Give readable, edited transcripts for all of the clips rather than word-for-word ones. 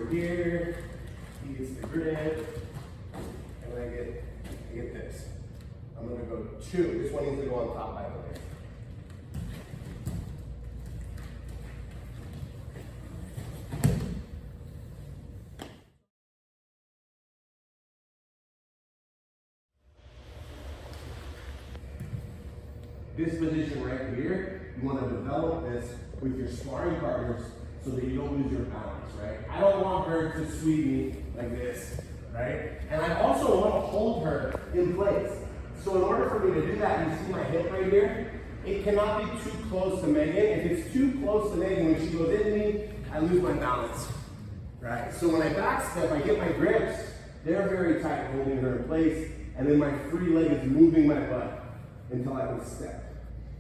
over here, he gets the grip, and I get this. I'm gonna go 2. This one needs to go on top, by the way. This position right here, you want to develop this with your sparring partners so that you don't lose your balance, right? I don't want her to sweep me like this, right? And I also want to hold her in place. So in order for me to do that, you see my hip right here? It cannot be too close to Megan. If it's too close to Megan, when she goes into me, I lose my balance, right? So when I back step, I get my grips. They're very tight, holding her in place. And then my free leg is moving my butt until I can step.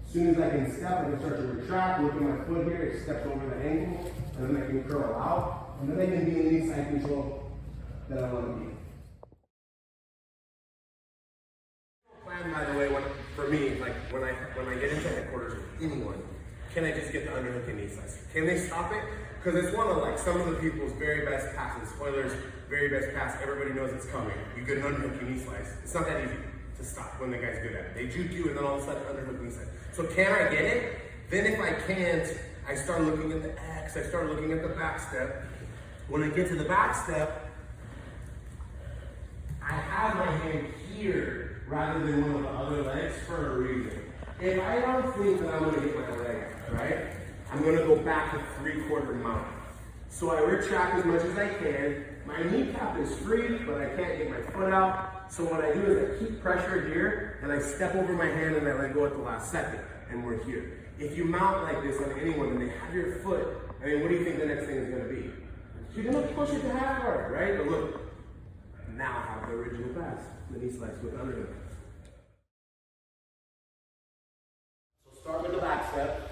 As soon as I can step, I can start to retract, look at my foot here, it steps over the ankle, and then I can curl out, and then I can be in any side control that I want to be. Plan, by the way, for me, like when I get into headquarters with anyone, can I just get the underhook and knee slice? Can they stop it? Because it's one of like some of the people's very best passes, spoilers, very best pass, everybody knows it's coming. You get an underhook and knee slice. It's not that easy to stop when the guy's good at it. They juke you and then all of a sudden underhook knee slice. So can I get it? Then if I can't, I start looking at the X, I start looking at the back step. When I get to the back step, I have my hand here rather than one of the other legs for a reason. If I don't think that I'm gonna get my leg, right? I'm gonna go back to 3/4 mount. So I retract as much as I can. My kneecap is free, but I can't get my foot out. So what I do is I keep pressure here, and I step over my hand and I let go at the last second, and we're here. If you mount like this on anyone and they have your foot, I mean, what do you think the next thing is gonna be? You're gonna push it to half guard, right? But look, now I have the original pass, the knee slice with underhook. So start with the back step.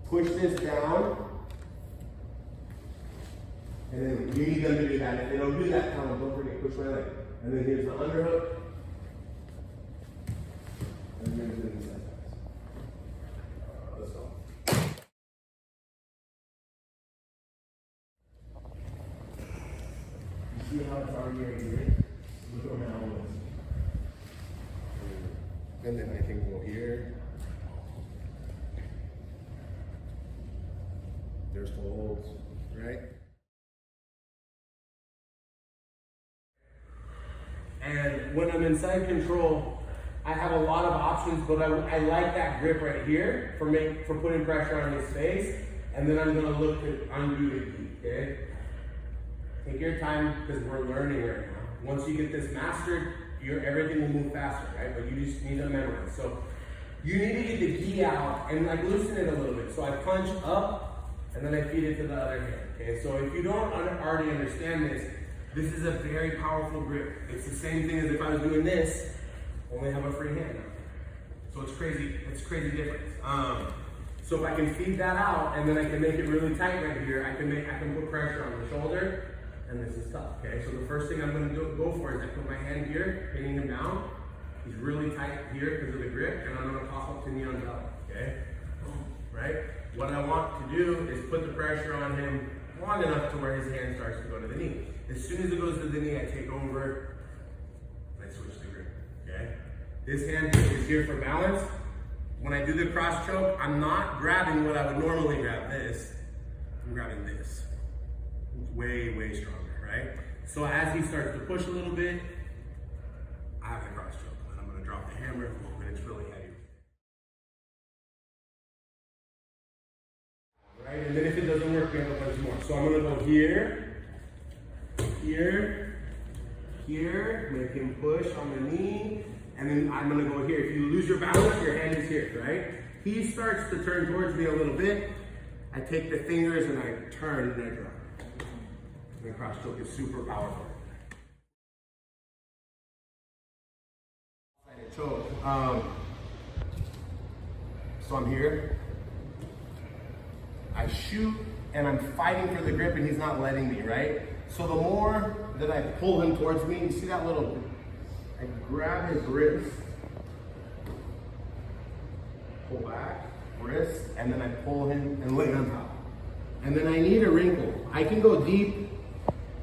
Push this down. And then you need them to do that. If they don't do that, tell them, don't forget, push my leg. And then here's the underhook. And here's the knee slice. Let's go. You see how it's already right here? Look at my elbows. And then I can go here. There's the holds, right? And when I'm inside control, I have a lot of options, but I like that grip right here for putting pressure on his face. And then I'm gonna look to undo the key, okay? Take your time because we're learning right now. Once you get this mastered, everything will move faster, right? But you just need to memorize. So you need to get the gi out and like loosen it a little bit. So I punch up and then I feed it to the other hand, okay? So if you don't already understand this, this is a very powerful grip. It's the same thing as if I was doing this, only have a free hand now. So it's crazy difference. So if I can feed that out and then I can make it really tight right here, I can put pressure on the shoulder, and this is tough, okay? So the first thing I'm gonna go for is I put my hand here, pinning him down. He's really tight here because of the grip, and I'm gonna toss up to knee on belly, okay? Right? What I want to do is put the pressure on him long enough to where his hand starts to go to the knee. As soon as it goes to the knee, I take over, and I switch the grip, okay? This hand is here for balance. When I do the cross choke, I'm not grabbing what I would normally grab this. I'm grabbing this. It's way, way stronger, right? So as he starts to push a little bit, I have the cross choke. And I'm gonna drop the hammer and it's really heavy. Right, and then if it doesn't work, we have a bunch more. So I'm gonna go here, here, here, make him push on the knee, and then I'm gonna go here. If you lose your balance, your hand is here, right? He starts to turn towards me a little bit. I take the fingers and I turn and I drop. The cross choke is super powerful. Choke. So I'm here. I shoot and I'm fighting for the grip and he's not letting me, right? So the more that I pull him towards me, you see that little, I grab his wrist, pull back, wrist, and then I pull him and lay on top. And then I need a wrinkle. I can go deep.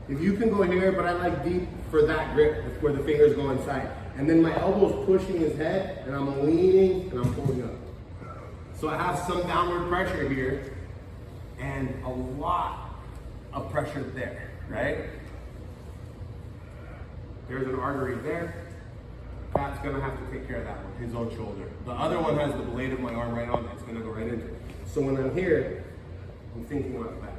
If you can go here, but I like deep for that grip, where the fingers go inside. And then my elbow's pushing his head, and I'm leaning, and I'm pulling up. So I have some downward pressure here, and a lot of pressure there, right? There's an artery there. Pat's gonna have to take care of that one, his own shoulder. The other one has the blade of my arm right on it. It's gonna go right into it. So when I'm here, I'm thinking like that.